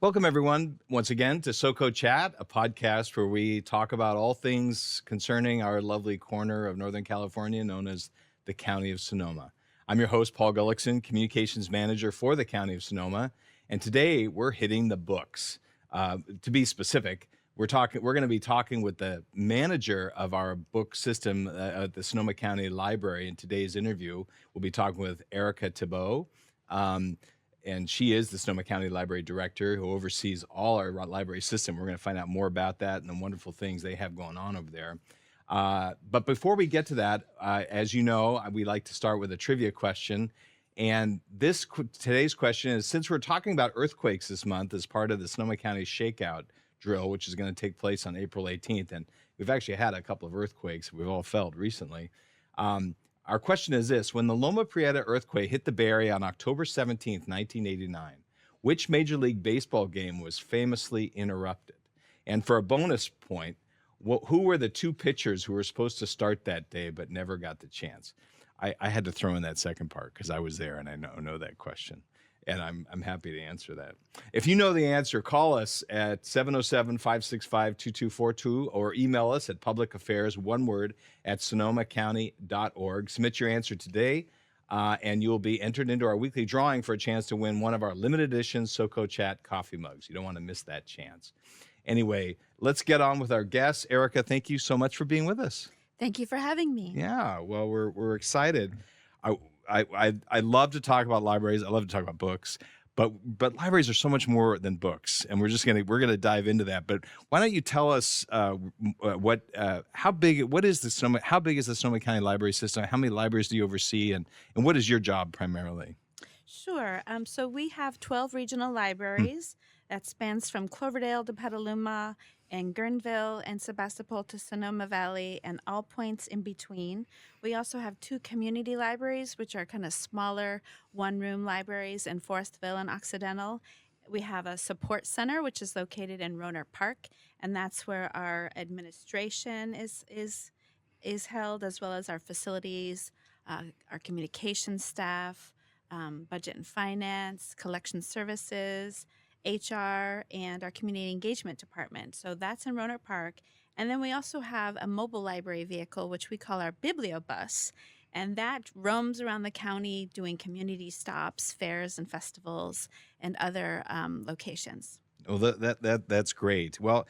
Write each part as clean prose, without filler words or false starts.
Welcome, everyone, once again to SoCo Chat, a podcast where we talk about all things concerning our lovely corner of Northern California known as the County of Sonoma. I'm your host, Paul Gullickson, Communications Manager for the County of Sonoma, and today we're hitting the books. To be specific, we're going to be talking with the manager of our book system at the Sonoma County Library. In today's interview, we'll be talking with Erika Thibault. And she is the Sonoma County Library Director who oversees all our library system. We're going to find out more about that and the wonderful things they have going on over there. But before we get to that, as you know, we like to start with a trivia question. And today's question is, since we're talking about earthquakes this month as part of the Sonoma County Shakeout drill, which is going to take place on April 18th, and we've actually had a couple of earthquakes we've all felt recently. Our question is this: when the Loma Prieta earthquake hit the Bay Area on October 17th, 1989, which Major League Baseball game was famously interrupted? And for a bonus point, who were the two pitchers who were supposed to start that day but never got the chance? I had to throw in that second part because I was there and I know that question. And I'm happy to answer that. If you know the answer, call us at 707-565-2242 or email us at publicaffairs, one word, at sonomacounty.org. Submit your answer today, and you'll be entered into our weekly drawing for a chance to win one of our limited edition SoCo Chat coffee mugs. You don't want to miss that chance. Anyway, let's get on with our guests. Erika, thank you so much for being with us. Thank you for having me. Yeah, well, we're excited. I love to talk about libraries. I love to talk about books, but libraries are so much more than books, and we're gonna dive into that. But why don't you tell us how big is the Sonoma County Library System? How many libraries do you oversee, and what is your job primarily? Sure. So we have 12 regional libraries that spans from Cloverdale to Petaluma and Guerneville and Sebastopol to Sonoma Valley and all points in between. We also have 2 community libraries, which are kind of smaller one-room libraries in Forestville and Occidental. We have a support center, which is located in Rohnert Park, and that's where our administration is held, as well as our facilities, our communications staff, budget and finance, collection services, HR, and our community engagement department. So that's in Rohnert Park. And then we also have a mobile library vehicle, which we call our Bibliobus. And that roams around the county doing community stops, fairs and festivals, and other locations. Well, that's great. Well,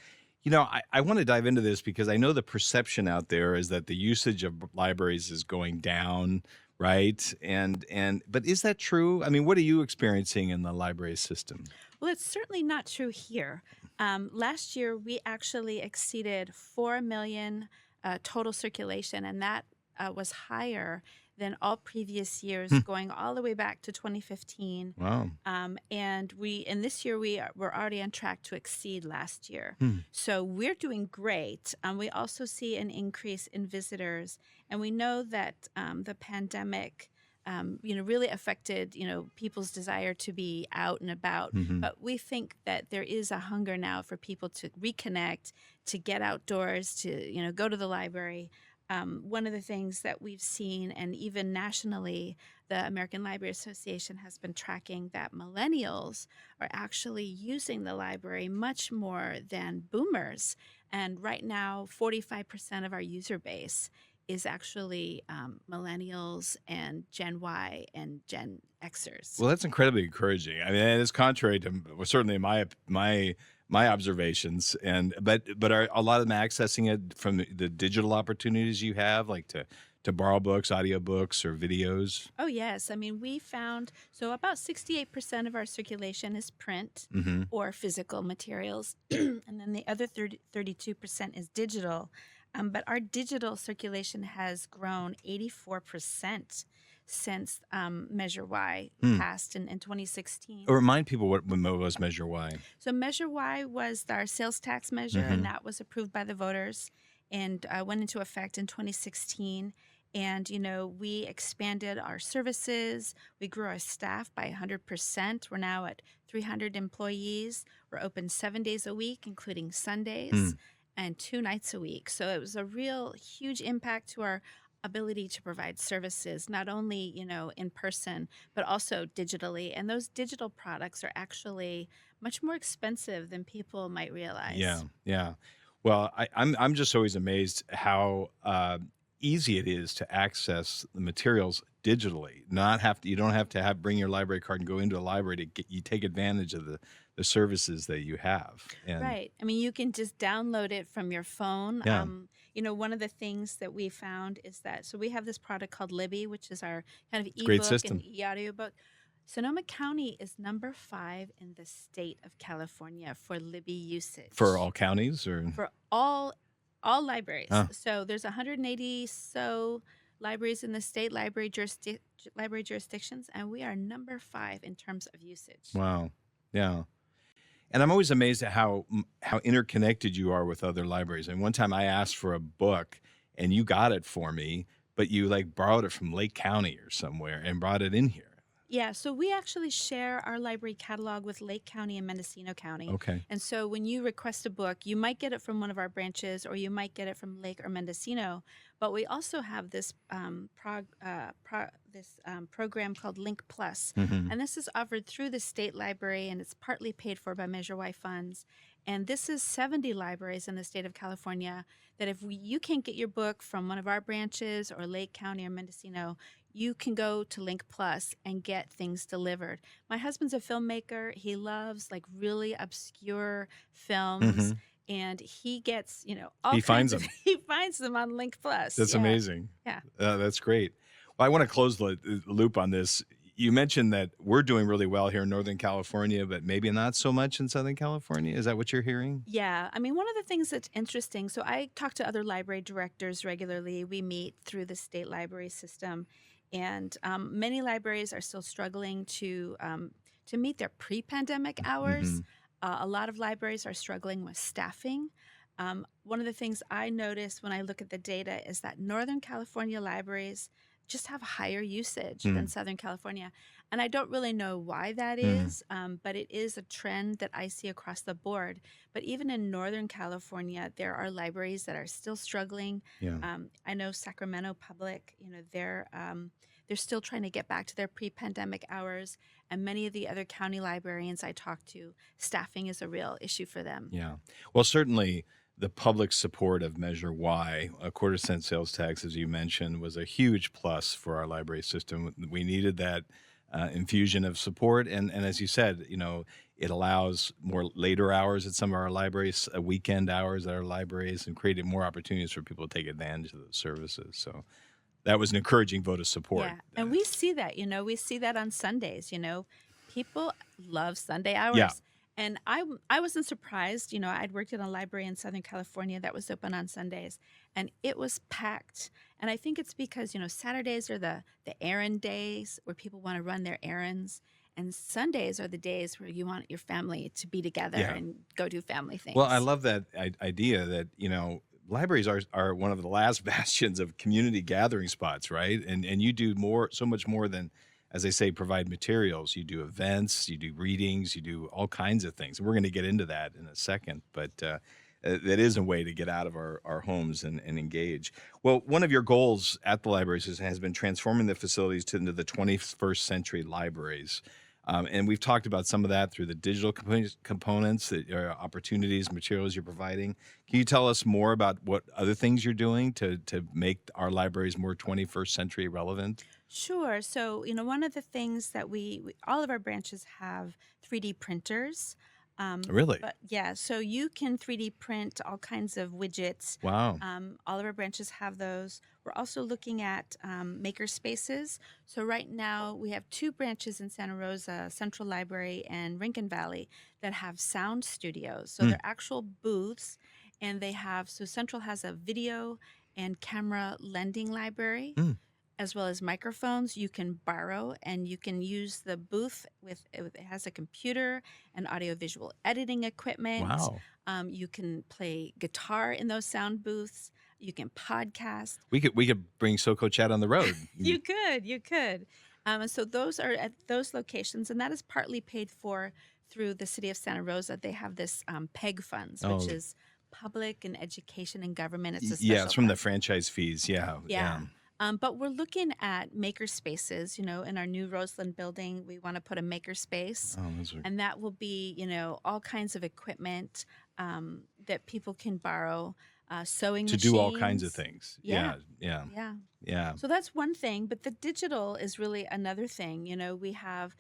I want to dive into this because I know the perception out there is that the usage of libraries is going down, right? But is that true? I mean, what are you experiencing in the library system? Well, it's certainly not true here. Last year, we actually exceeded 4 million total circulation, and that was higher than all previous years, going all the way back to 2015. Wow. And this year we're already on track to exceed last year. So we're doing great. We also see an increase in visitors, and we know that the pandemic really affected, people's desire to be out and about. But we think that there is a hunger now for people to reconnect, to get outdoors, to, go to the library. One of the things that we've seen, and even nationally, the American Library Association has been tracking that millennials are actually using the library much more than boomers. And right now, 45% of our user base is actually millennials and Gen Y and Gen Xers. Well, that's incredibly encouraging. I mean, it is contrary to certainly my observations, but are a lot of them accessing it from the digital opportunities you have, like to borrow books, audiobooks, or videos? Oh, yes. I mean, we found about 68% of our circulation is print or physical materials, and then the other 32% is digital. But our digital circulation has grown 84% since Measure Y passed in 2016. Remind people what was Measure Y. So Measure Y was our sales tax measure, and that was approved by the voters and went into effect in 2016. And, we expanded our services. We grew our staff by 100%. We're now at 300 employees. We're open 7 days a week, including Sundays, and 2 nights a week. So it was a real huge impact to our ability to provide services, not only, in person, but also digitally. And those digital products are actually much more expensive than people might Yeah, realize. yeah. Well, I'm just always amazed how easy it is to access the materials digitally. Not have to, you don't have to bring your library card and go into a library to get you take advantage of the services that you have. And Right. I mean, you can just download it from your phone. yeah, One of the things that we found is that so we have this product called Libby, which is our kind of it's a great ebook and system e-audiobook. Sonoma County is number 5 in the state of California for Libby for usage all counties, or for all libraries. huh? So there's 180 so libraries in the state library jurisdictions, and we are number 5 in terms of usage. Wow, yeah. And I'm always amazed at how interconnected you are with other libraries. And one time I asked for a book, and you got it for me, but you like borrowed it from Lake County or somewhere and brought it in here. Yeah, so we actually share our library catalog with Lake County and Mendocino County. Okay. And so when you request a book, you might get it from one of our branches or you might get it from Lake or Mendocino. But we also have this program called Link Plus. Hmm. And this is offered through the state library and it's partly paid for by Measure Y funds. And this is 70 libraries in the state of California that if you can't get your book from one of our branches or Lake County or Mendocino, you can go to Link Plus and get things delivered. My husband's a filmmaker. He loves like really obscure films. Hmm. And he gets, all He finds kinds of, them. he finds them on Link Plus. That's Yeah. amazing. Yeah. That's great. Well, I want to close the loop on this. You mentioned that we're doing really well here in Northern California, but maybe not so much in Southern California. Is that what you're hearing? Yeah. I mean, one of the things that's interesting, so I talk to other library directors regularly. We meet through the state library system, and many libraries are still struggling to meet their pre-pandemic hours. Hmm. A lot of libraries are struggling with staffing. One of the things I notice when I look at the data is that Northern California libraries just have higher usage than Southern California. And I don't really know why that is, but it is a trend that I see across the board. But even in Northern California, there are libraries that are still struggling. Yeah. I know Sacramento Public, they're still trying to get back to their pre-pandemic hours. And many of the other county librarians I talk to, staffing is a real issue for them. Yeah. Well, certainly the public support of Measure Y, a quarter-cent sales tax, as you mentioned, was a huge plus for our library system. We needed that infusion of support. And as you said, it allows more later hours at some of our libraries, weekend hours at our libraries, and created more opportunities for people to take advantage of those services. So that was an encouraging vote of support. Yeah, and we see that, we see that on Sundays, people love Sunday hours. Yeah. And I wasn't surprised, I'd worked in a library in Southern California that was open on Sundays, and it was packed. And I think it's because, Saturdays are the errand days where people want to run their errands, and Sundays are the days where you want your family to be together Yeah. and go do family things. Well, I love that idea that, libraries are one of the last bastions of community gathering spots, right? And you do so much more than, as they say, provide materials. You do events, you do readings, you do all kinds of things. And we're going to get into that in a second, but that is a way to get out of our homes and engage. Well, one of your goals at the libraries has been transforming the facilities into the 21st century libraries. And we've talked about some of that through the digital components, opportunities, materials you're providing. Can you tell us more about what other things you're doing to make our libraries more 21st century relevant? Sure. So, one of the things that we all of our branches have 3D printers. Really? But yeah, so you can 3D print all kinds of widgets. Wow. All of our branches have those. We're also looking at maker spaces. So right now we have 2 branches in Santa Rosa, Central Library and Rincon Valley, that have sound studios. So they're actual booths, and so Central has a video and camera lending library. As well as microphones you can borrow, and you can use the booth it has a computer and audiovisual editing equipment. Wow. You can play guitar in those sound booths. You can podcast. We could bring SoCo Chat on the road. You could. And so those are at those locations, and that is partly paid for through the city of Santa Rosa. They have this PEG funds, which is Public and Education and Government. It's a special Yeah, it's from the fund. franchise fees. Yeah. Yeah. But we're looking at maker spaces. In our new Roseland building, we want to put a maker space, Oh, those are and that will be, all kinds of equipment that people can borrow, sewing to do all kinds of machines. things. Yeah, Yeah, yeah, yeah. yeah. So that's one thing, but the digital is really another thing. We have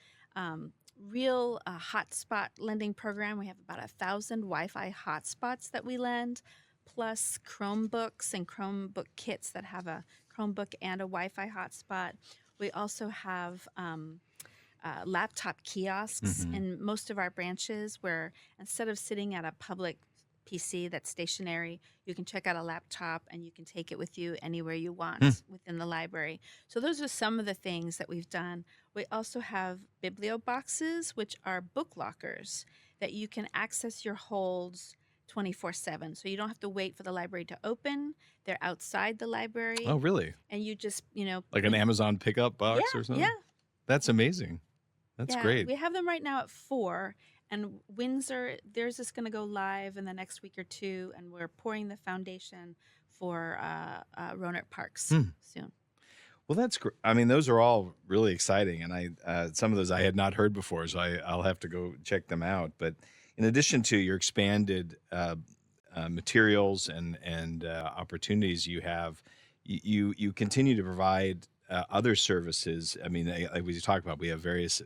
real hotspot lending program. We have about 1,000 Wi-Fi hotspots that we lend, plus Chromebooks and Chromebook kits that have a Chromebook and a Wi-Fi hotspot. We also have laptop kiosks Hmm. in most of our branches where instead of sitting at a public PC that's stationary, you can check out a laptop and you can take it with you anywhere you want within the library. So those are some of the things that we've done. We also have biblioboxes, which are book lockers that you can access your holds 24/7. So you don't have to wait for the library to open. They're outside the Oh, library really? and you just, Like an Amazon pickup yeah, box or yeah, something? That's amazing. That's yeah. great. We have them right now at 4. And Windsor, theirs is going to go live in the next week or two, and we're pouring the foundation for Roanoke Parks Hmm. soon. Well, that's great. I mean, those are all really exciting, and some of those I had not heard before, so I'll have to go check them out. But in addition to your expanded materials and opportunities you have, you continue to provide other services. I mean, like we talked about, you have various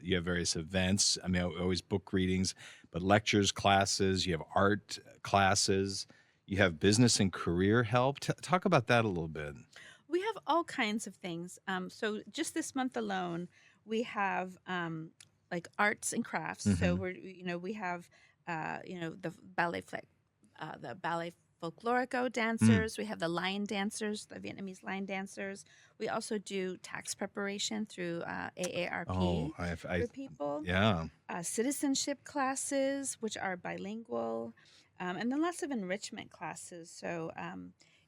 events. I mean, always book readings, but lectures, classes. You have art classes. You have business and career help. Talk about that a little bit. We have all kinds of things. So just this month alone, we have like arts and crafts. So Hmm. we have the ballet folklorico Mm. dancers. We have the lion dancers, the Vietnamese lion dancers. We also do tax preparation through Oh, AARP for people. yeah. Citizenship classes, which are bilingual, and then lots of enrichment classes. So,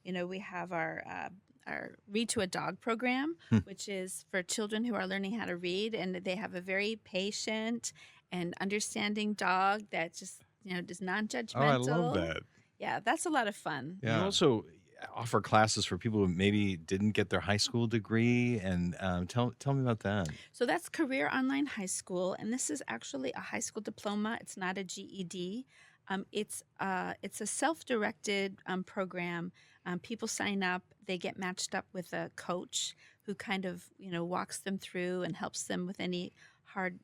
we have our Read to a Dog program, Hmm. which is for children who are learning how to read, and they have a very patient and understanding dog that just is Oh, I love non-judgmental. that. Yeah, that's a lot of fun. You also offer classes for people who maybe didn't get their high school degree, and tell me about that. So that's Career Online High School, and this is actually a high school diploma. It's not a GED. It's a self-directed program. People sign up, they get matched up with a coach who kind of walks them through and helps them with any hard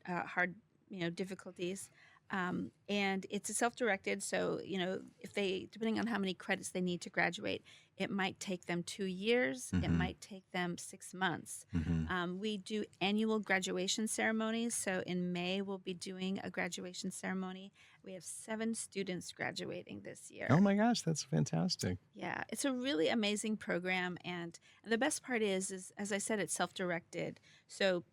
difficulties. And it's a self-directed, so if they, depending on how many credits they need to graduate, it might take them 2 years, it Hmm. might take them 6 months. Hmm. We do annual graduation ceremonies. So in May, we'll be doing a graduation ceremony. We have 7 students graduating this year. Oh my gosh, that's fantastic. Yeah, it's a really amazing program, and the best part is as I said, it's self-directed. So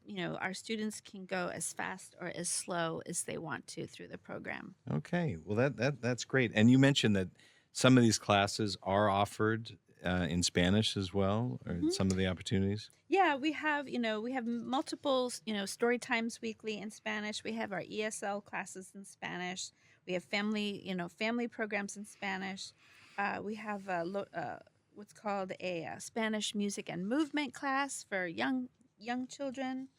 our students can go as fast or as slow as they want to through the program. Okay, well that's great. And you mentioned that some of these classes are offered in Spanish as well, or Mhm. some of the opportunities. Yeah, we have multiple, story times weekly in Spanish. We have our ESL classes in Spanish. We have family programs in Spanish. We have what's called a Spanish music and movement class for young children.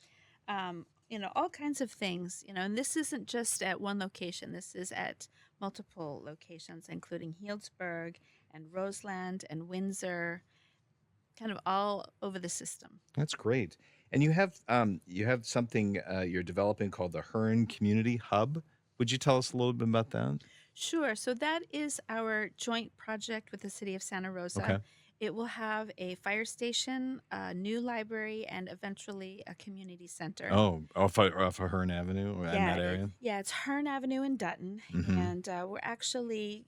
All kinds of things. And this isn't just at one location. This is at multiple locations, including Healdsburg and Roseland and Windsor, kind of all over the system. That's great. And you have something you're developing called the Hearn Community Hub. Would you tell us a little bit about that? Sure. So that is our joint project with the city of Santa Rosa. Okay. It will have a fire station, a new library, and eventually a community center. Oh, off of Hearn Avenue or in that area. Yeah, it's Hearn Avenue in Dutton, Hmm. and we're actually,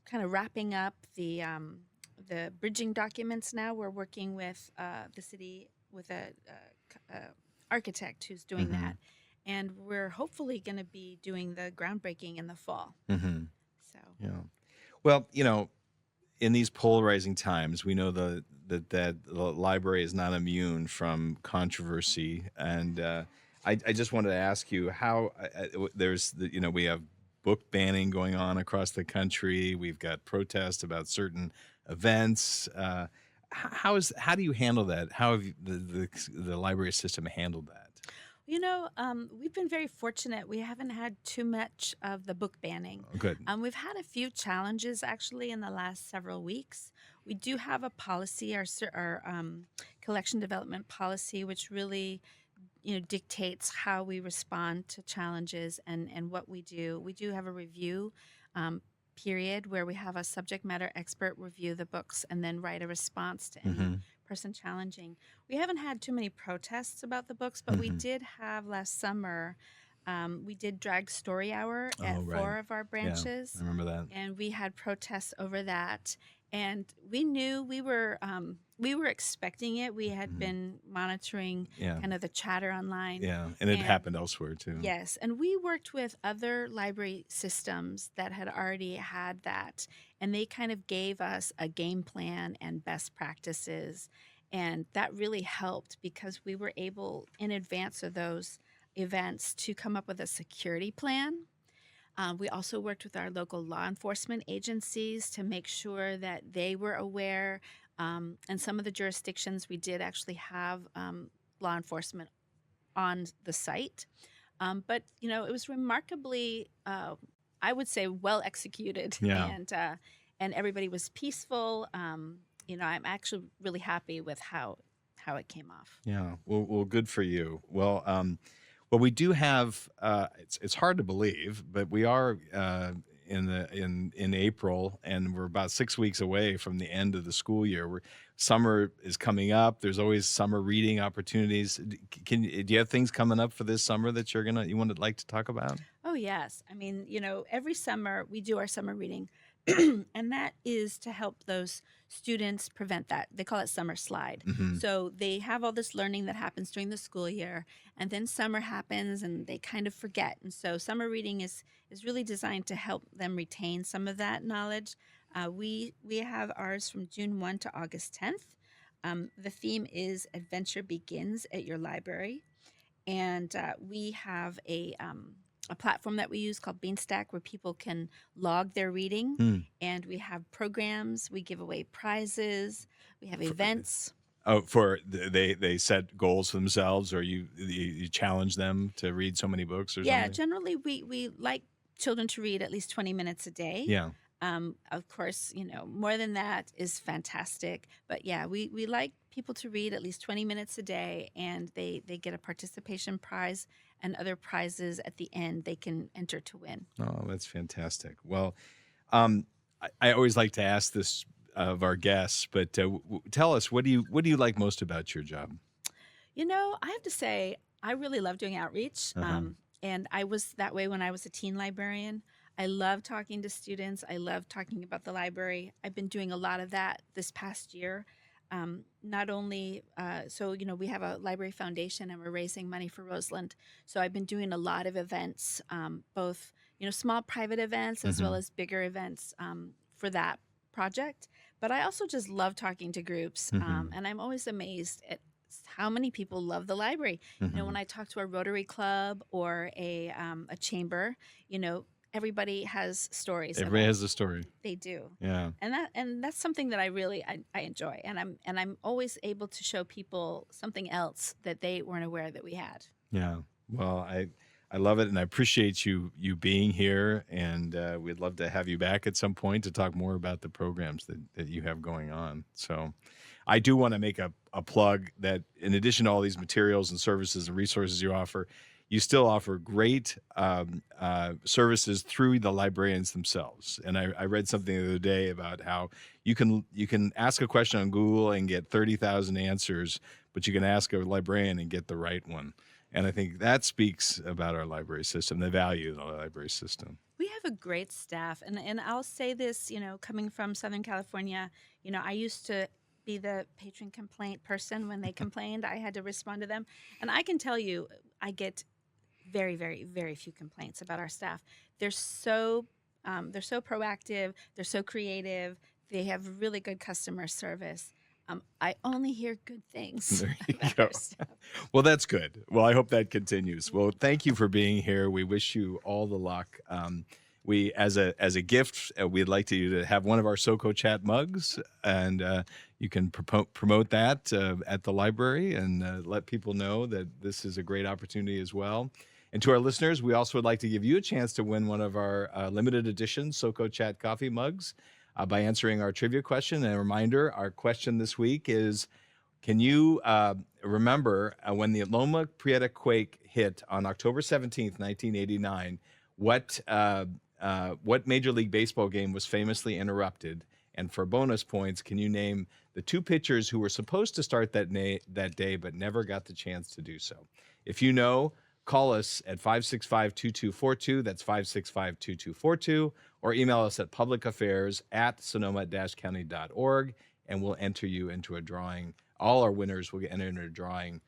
kind of wrapping up the bridging documents now. We're working with the city with a architect who's doing Hmm. that, and we're hopefully going to be doing the groundbreaking in the fall. Hmm. So. Yeah. Well, in these polarizing times, we know that the library is not immune from controversy, and I just wanted to ask you how we have book banning going on across the country. We've got protests about certain events. how do you handle that? How have the library system handled that? We've been very fortunate. We haven't had too much of the book banning. Oh, good. We've had a few challenges actually in the last several weeks. We do have a policy, our collection development policy, which really dictates how we respond to challenges and what we do. We do have a review period where we have a subject matter expert review the books and then write a response to any person challenging. We haven't had too many protests about the books, but we did have last summer. We did drag story hour at Oh, right. 4 of our Yeah, branches, I remember that. and we had protests over that. And we knew we were expecting it. We had been monitoring Yeah, kind of the chatter online. yeah, and it And happened elsewhere too. yes, and we worked with other library systems that had already had that, and they kind of gave us a game plan and best practices, and that really helped because we were able, in advance of those events, to come up with a security plan. We also worked with our local law enforcement agencies to make sure that they were aware. And some of the jurisdictions, we did actually have law enforcement on the site. But it was remarkably, I would say, well executed, Yeah. and everybody was peaceful. I'm actually really happy with how it came off. Yeah. Well, good for you. Well, we do have. It's hard to believe, but we are in April, and we're about 6 weeks away from the end of the school year. Summer is coming up. There's always summer reading opportunities. Do you have things coming up for this summer that you would like to talk about? Oh, yes. I mean, every summer we do our summer reading, and that is to help those students prevent that. They call it summer slide. So they have all this learning that happens during the school year, and then summer happens and they kind of forget. And so summer reading is really designed to help them retain some of that knowledge. We have ours from June 1 to August 10th. The theme is Adventure Begins at Your Library. And we have a platform that we use called Beanstack where people can log their reading. And we have programs. We give away prizes. We have events. Oh, they set goals for themselves, or you challenge them to read so many books or Yeah, something? generally we like children to read at least 20 minutes a day. Yeah. Of course, more than that is fantastic. But yeah, we like people to read at least 20 minutes a day, and they get a participation prize and other prizes at the end they can enter to win. Oh, that's fantastic. Well, I always like to ask this of our guests, but tell us, what do you like most about your job? I have to say, I really love doing outreach. And I was that way when I was a teen librarian. I love talking to students. I love talking about the library. I've been doing a lot of that this past year. Not only, we have a library foundation and we're raising money for Roseland. So I've been doing a lot of events, both, small private events as well as bigger events for that project. But I also just love talking to groups. And I'm always amazed at how many people love the library. When I talk to a Rotary Club or a chamber, everybody has stories. Everybody has a story. They do. Yeah. And that's something that I really I enjoy. And I'm always able to show people something else that they weren't aware that we had. Yeah. Well, I love it, and I appreciate you being here, and we'd love to have you back at some point to talk more about the programs that you have going on. So I do want to make a plug that in addition to all these materials and services and resources you offer, you still offer great services through the librarians themselves. And I read something the other day about how you can ask a question on Google and get 30,000 answers, but you can ask a librarian and get the right one. And I think that speaks about our library system, the value of the library system. We have a great staff. And I'll say this, coming from Southern California, I used to be the patron complaint person. When they complained, I had to respond to them. And I can tell you, I get very, very, very few complaints about our staff. They're so proactive. They're so creative. They have really good customer service. I only hear good things There you about go. our staff. Well, that's good. Well, I hope that continues. Well, thank you for being here. We wish you all the luck. we as a gift, we'd like to have one of our SoCo Chat mugs, and you can promote that at the library and let people know that this is a great opportunity as well. And to our listeners, we also would like to give you a chance to win one of our limited edition SoCo Chat coffee mugs by answering our trivia question. And a reminder, our question this week is, can you remember when the Loma Prieta quake hit on October 17th, 1989, what Major League Baseball game was famously interrupted? And for bonus points, can you name the two pitchers who were supposed to start that day but never got the chance to do so? If you know, call us at 565-2242. That's 565-2242. Or email us at publicaffairs@sonoma-county.org, and we'll enter you into a drawing. All our winners will get entered into a drawing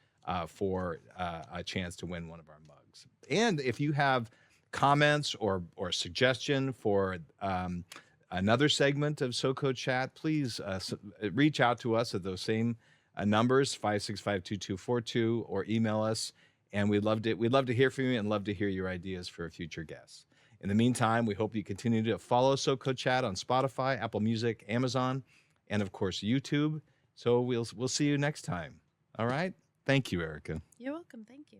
for a chance to win one of our mugs. And if you have comments or suggestion for another segment of SoCo Chat, please reach out to us at those same numbers, 565-2242, or email us. And we'd love to hear from you and love to hear your ideas for future guests. In the meantime, we hope you continue to follow SoCo Chat on Spotify, Apple Music, Amazon, and of course YouTube. So we'll see you next time. All right. Thank you, Erika. You're welcome. Thank you.